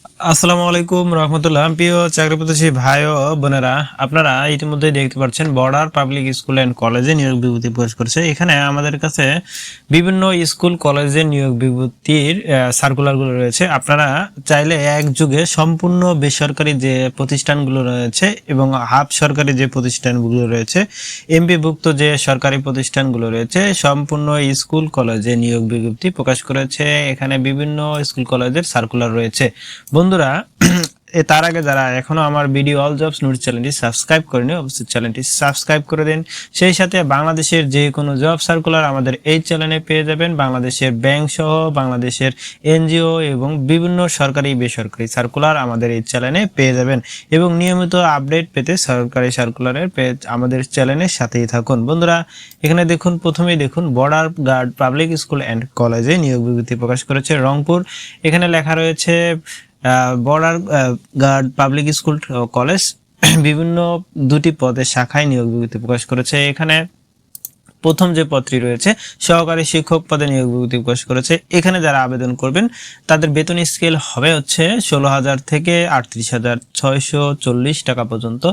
আসসালামু আলাইকুম রহমতুল্লাহ। প্রিয় চাকরি প্রত্যাশী ভাই ও বোনেরা, আপনারা ইতিমধ্যে দেখতে পাচ্ছেন বর্ডার পাবলিক স্কুল অ্যান্ড কলেজে নিয়োগ বিজ্ঞপ্তি প্রকাশ করেছে। এখানে আমাদের কাছে বিভিন্ন স্কুল কলেজের নিয়োগ বিজ্ঞপ্তির সার্কুলারগুলো রয়েছে। আপনারা চাইলে একযোগে সম্পূর্ণ বেসরকারি যে প্রতিষ্ঠানগুলো রয়েছে এবং হাফ সরকারি যে প্রতিষ্ঠানগুলো রয়েছে, এমপিভুক্ত যে সরকারি প্রতিষ্ঠানগুলো রয়েছে, সম্পূর্ণ স্কুল কলেজে নিয়োগ বিজ্ঞপ্তি প্রকাশ করেছে। এখানে বিভিন্ন স্কুল কলেজের সার্কুলার রয়েছে। বন্ধুরা, তার আগে যারা এখনো আমার ভিডিও অল জবস নোট চ্যানেলটি সাবস্ক্রাইব করেনি, অবশ্যই চ্যানেলটি সাবস্ক্রাইব করে দিন। সেই সাথে বাংলাদেশের যে কোনো জব সার্কুলার আমাদের এই চ্যানেলে পেয়ে যাবেন। বাংলাদেশের ব্যাংক সহ বাংলাদেশের এনজিও এবং বিভিন্ন সরকারি বেসরকারি সার্কুলার আমাদের এই চ্যানেলে পেয়ে যাবেন এবং নিয়মিত আপডেট পেতে সরকারি সার্কুলারের আমাদের চ্যানেলের সাথেই থাকুন। বন্ধুরা, এখানে দেখুন, প্রথমেই দেখুন border guard public school and কলেজে নিয়োগ বিজ্ঞপ্তি প্রকাশ করেছে রংপুর। এখানে লেখা রয়েছে border guard public school college বিভিন্ন দুটি পদের শাখায় নিয়োগ বিজ্ঞপ্তি প্রকাশ করেছে। এখানে প্রথম যে পদটি রয়েছে সহকারী শিক্ষক পদে নিয়োগ বিজ্ঞপ্তি প্রকাশ করেছে। এখানে যারা আবেদন করবেন তাদের বেতন স্কেল হবে হচ্ছে 16,000 থেকে 38,640 টাকা পর্যন্ত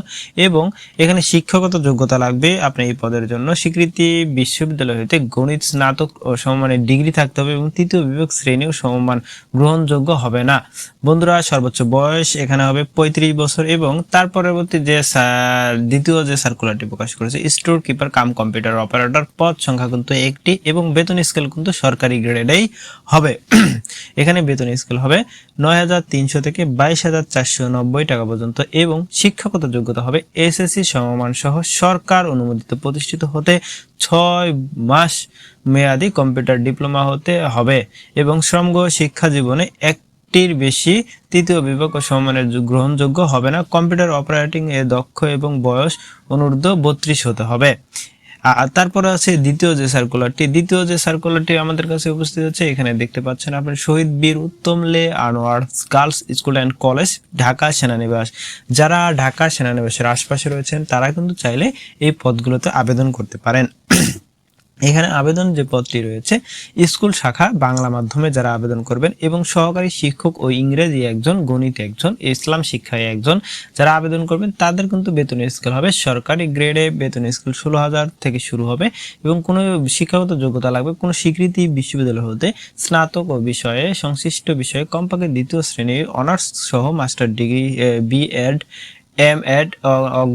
এবং এখানে শিক্ষাগত যোগ্যতা লাগবে। আপনি এই পদের জন্য স্বীকৃতি বিশ্ববিদ্যালয় হইতে গণিত স্নাতক ও সমমানের ডিগ্রি থাকতে হবে এবং তৃতীয় বিভাগ শ্রেণী ও সমমান গ্রহণযোগ্য হবে না। বন্ধুরা, সর্বোচ্চ বয়স এখানে হবে 35 বছর এবং তার পরবর্তী যে দ্বিতীয় যে সার্কুলারটি প্রকাশ করেছে store keeper cum computer operator পদ সংখ্যা কিন্তু একটি এবং বেতন স্কেল কিন্তু সরকারি গ্রেডেই হবে। এখানে বেতন স্কেল হবে 9,300 থেকে 22,490 টাকা পর্যন্ত এবং শিক্ষাগত যোগ্যতা হবে এসএসসি সমমান সহ সরকার অনুমোদিত প্রতিষ্ঠিত হতে 6 মাস মেয়াদী কম্পিউটার ডিপ্লোমা হতে হবে এবং সমগ্র শিক্ষা জীবনে একটির বেশি তৃতীয় বিভাগ ও সমমানের গ্রহণযোগ্য হবে না। কম্পিউটার অপারেটিং এ দক্ষ এবং বয়স অনূর্ধ্ব 32 হতে হবে। আর তারপরে আছে দ্বিতীয় যে সার্কুলারটি আমাদের কাছে উপস্থিত হচ্ছে। এখানে দেখতে পাচ্ছেন আপনি শহীদ বীর উত্তমলে Anwar girls school and college, Dhaka সেনানিবাস। যারা ঢাকা সেনানিবাসের আশপাশে রয়েছেন তারা কিন্তু চাইলে এই পদগুলোতে আবেদন করতে পারেন। এখানে আবেদন যে পদটি রয়েছে স্কুল শাখা বাংলা মাধ্যমে যারা আবেদন করবেন এবং সহকারী শিক্ষক ও ইংরেজি একজন, গণিত একজন, ইসলাম শিক্ষায় একজন যারা আবেদন করবেন তাদের কিন্তু বেতন স্কেল হবে সরকারি গ্রেডে। বেতন স্কেল 16,000 থেকে শুরু হবে এবং কোনো শিক্ষাগত যোগ্যতা লাগবে কোনো স্বীকৃতি বিশ্ববিদ্যালয় হতে স্নাতক ও বিষয়ে সংশ্লিষ্ট বিষয়ে কমপক্ষে দ্বিতীয় শ্রেণীর অনার্স সহ মাস্টার ডিগ্রি, বিএড, এমএড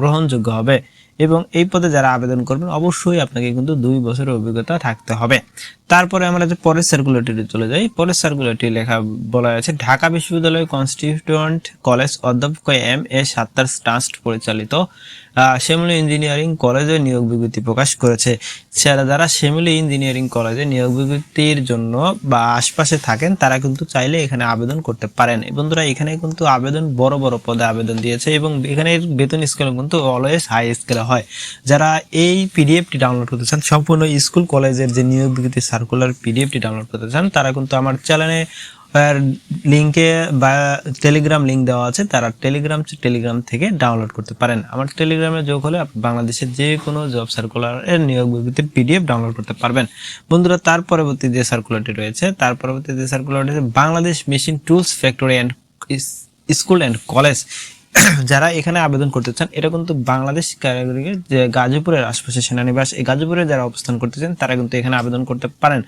গ্রহণযোগ্য হবে এবং এই পদে যারা আবেদন করবেন অবশ্যই আপনাকে কিন্তু 2 বছরের অভিজ্ঞতা থাকতে হবে। তারপরে আমরা যে পরের সার্কুলারটিতে চলে যাই। পরের সার্কুলারটি লেখা বলা আছে ঢাকা বিশ্ববিদ্যালয় কনস্টিটিউয়েন্ট কলেজ অধ্যক্ষ এম.এ. সাত্তার ট্রাস্ট পরিচালিত শ্যামলী ইঞ্জিনিয়ারিং কলেজে নিয়োগ বিজ্ঞপ্তি প্রকাশ করেছে। যারা শ্যামলী ইঞ্জিনিয়ারিং কলেজে নিয়োগ বিজ্ঞপ্তির জন্য বা আশপাশে থাকেন তারা কিন্তু চাইলে এখানে আবেদন করতে পারেন। বন্ধুরা, এখানে কিন্তু আবেদন বড় বড় পদে আবেদন দিয়েছে এবং এখানে বেতন স্কেল কিন্তু অলওয়েজ হাই স্কেলে হয়। যারা এই পিডিএফটি ডাউনলোড করতে চান, সম্পূর্ণ স্কুল কলেজের যে নিয়োগ বিজ্ঞপ্তি সার্কুলার পিডিএফটি ডাউনলোড করতে চান, তারা কিন্তু আমার চ্যানেলে লিঙ্কে বা টেলিগ্রাম লিঙ্ক দেওয়া আছে, তারা টেলিগ্রাম থেকে ডাউনলোড করতে পারেন। আমার টেলিগ্রামে যোগ হলে আপনি বাংলাদেশের যে কোনো জব সার্কুলার এর নিয়োগ বিজ্ঞপ্তির পিডিএফ ডাউনলোড করতে পারবেন। বন্ধুরা, তার পরবর্তী যে সার্কুলারটি রয়েছে Bangladesh machine tools factory and school and college. যারা এখানে আবেদন করতে চান, এটা কিন্তু বাংলাদেশ ক্যাটাগরির যে গাজীপুরের আশপাশে সেনানিবাস, এই গাজীপুরে যারা অবস্থান করতে চান তারা কিন্তু এখানে আবেদন করতে পারেন।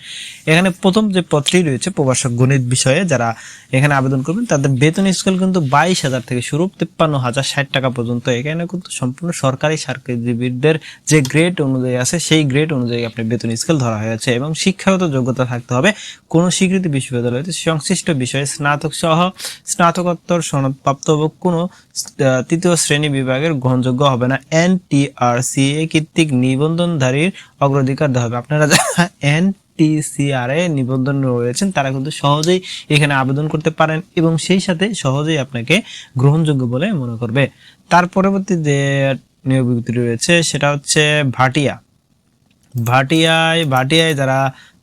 এখানে প্রথম যে পদটি রয়েছে প্রভাষক গণিত বিষয়ে যারা এখানে আবেদন করবেন তাদের বেতন স্কেল কিন্তু 22,000 থেকে শুরু 53,060 টাকা পর্যন্ত। এখানে কিন্তু সম্পূর্ণ সরকারি চাকরিজীবীদের যে গ্রেড অনুযায়ী আছে সেই গ্রেড অনুযায়ী আপনার বেতন স্কেল ধরা হয়েছে এবং শিক্ষাগত যোগ্যতা থাকতে হবে কোনো স্বীকৃতি বিশ্ববিদ্যালয় হতে সংশ্লিষ্ট বিষয়ে স্নাতক সহ স্নাতকোত্তর সনদপ্রাপ্ত কোনো তৃতীয় শ্রেণী বিভাগের গ্রহণযোগ্য হবে না। এনটিআরসিএ কর্তৃক নিবন্ধনধারীর অগ্রাধিকার দেওয়া হবে। আপনারা যারা এনটিসিআরে নিবন্ধন রয়েছেন তারা কিন্তু সহজেই এখানে আবেদন করতে পারেন এবং সেই সাথে সহজেই আপনাকে গ্রহণযোগ্য বলে মনে করবে। তার পরবর্তী যে নিয়োগ বিজ্ঞপ্তি রয়েছে সেটা হচ্ছে ভাটিয়ায় যারা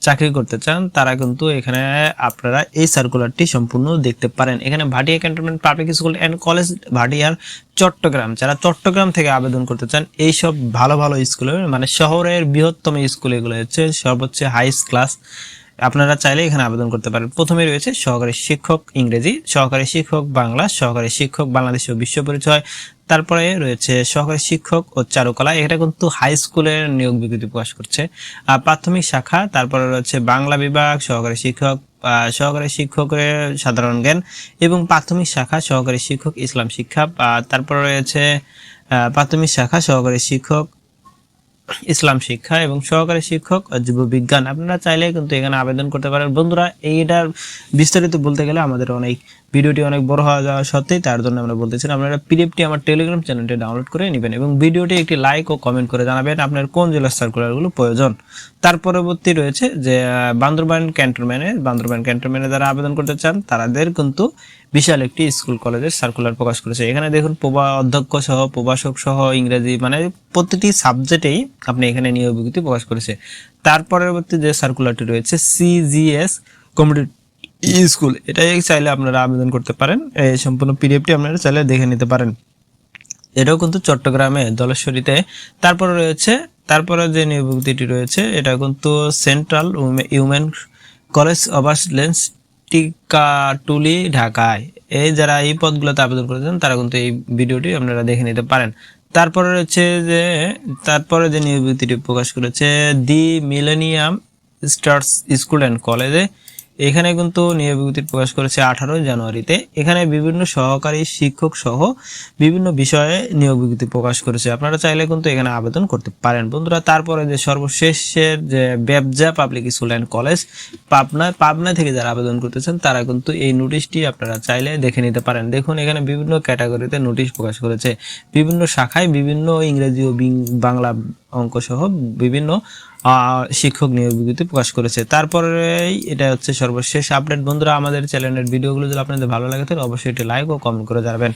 চাকরি করতে চান তারা কিন্তু এখানে আপনারা এই সার্কুলারটি সম্পূর্ণ দেখতে পারেন। এখানে Bhatiari cantonment public school and college ভাটিয়ার চট্টগ্রাম, যারা চট্টগ্রাম থেকে আবেদন করতে চান এই সব ভালো ভালো স্কুলে, মানে শহরের বৃহত্তম স্কুল এগুলো হচ্ছে সর্বোচ্চ হাই ক্লাস আপনারা চাইলে এখানে আবেদন করতে পারেন। প্রথমে রয়েছে সহকারী শিক্ষক ইংরেজি, সহকারী শিক্ষক বাংলা, সহকারী শিক্ষক বাংলাদেশ ও বিশ্ব পরিচয়, তারপরে রয়েছে সহকারী শিক্ষক ও চারুকলা। এটা কিন্তু হাই স্কুলের নিয়োগ বিজ্ঞপ্তি প্রকাশ করছে। প্রাথমিক শাখা, তারপরে রয়েছে বাংলা বিভাগ, সহকারী শিক্ষক, সহকারী শিক্ষকের সাধারণ জ্ঞান এবং প্রাথমিক শাখা সহকারী শিক্ষক ইসলাম শিক্ষা। তারপরে রয়েছে প্রাথমিক শাখা সহকারী শিক্ষক ইসলাম শিক্ষা এবং সহকারী শিক্ষক জীব বিজ্ঞান। আপনারা চাইলে কিন্তু এখানে আবেদন করতে পারেন। বন্ধুরা, এইটার বিস্তারিত বলতে গেলে আমাদের ভিডিওটি অনেক বড় হয়ে যাওয়া সত্ত্বেও তার জন্য আমরা বলতেছি আপনারা পিডিএফটি আমার টেলিগ্রাম চ্যানেলটি ডাউনলোড করে নেবেন এবং ভিডিওটি একটি লাইক ও কমেন্ট করে জানাবেন আপনার কোন জেলার সার্কুলারগুলো প্রয়োজন। তার পরবর্তী রয়েছে যে বান্দরবান ক্যান্টনমেন্টে যারা আবেদন করতে চান তাদের কিন্তু বিশাল একটি স্কুল কলেজের সার্কুলার প্রকাশ করেছে। এখানে দেখুন অধ্যক্ষ সহ প্রভাষক সহ ইংরেজি মানে প্রতিটি সাবজেক্টেই আপনি এখানে নিয়োগ বিজ্ঞপ্তি প্রকাশ করেছে। তার পরবর্তী যে সার্কুলারটি রয়েছে সিজিএস কমিউনিটি স্কুল, এটাই চাইলে আপনারা আবেদন করতে পারেন। এই সম্পূর্ণ পিডিএফটি আপনারা চাইলে দেখে নিতে পারেন। এটাও কিন্তু চট্টগ্রামে ধলেশ্বরীতে। তারপরে যে নিয়োগ বিজ্ঞপ্তিটি রয়েছে এটা কিন্তু সেন্ট্রাল উইমেন কলেজ অভারলেন্স টিকাটুলি ঢাকায়। যারা এই পদগুলোতে আবেদন করেছেন তারা কিন্তু এই ভিডিওটি আপনারা দেখে নিতে পারেন। তারপরে যে নিয়োগ বিজ্ঞপ্তিটি প্রকাশ করেছে দি মিলেনিয়াম স্টার্স স্কুল অ্যান্ড কলেজে, এখানে কিন্তু নিয়োগ বিজ্ঞপ্তি প্রকাশ করেছে 18 জানুয়ারিতে। এখানে বিভিন্ন সহকারী শিক্ষক সহ বিভিন্ন বিষয়ে নিয়োগ বিজ্ঞপ্তি প্রকাশ করেছে। আপনারা চাইলে কিন্তু এখানে আবেদন করতে পারেন। বন্ধুরা, তারপরে যে সর্বশেষের যে ব্যবজা public school and college Pabna থেকে যারা আবেদন করতেছেন তারা কিন্তু এই নোটিশটি আপনারা চাইলে দেখে নিতে পারেন। দেখুন এখানে বিভিন্ন ক্যাটাগরিতে নোটিশ প্রকাশ করেছে, বিভিন্ন শাখায় বিভিন্ন ইংরেজি ও বাংলা অঙ্ক সহ বিভিন্ন শিক্ষক নিয়োগ বিজ্ঞপ্তি প্রকাশ করেছে। তারপরে এটা হচ্ছে সর্বশেষ আপডেট। বন্ধুরা, আমাদের চ্যানেলের ভিডিওগুলো যদি আপনাদের ভালো লাগে তাহলে অবশ্যই একটি লাইক ও কমেন্ট করে জানাবেন।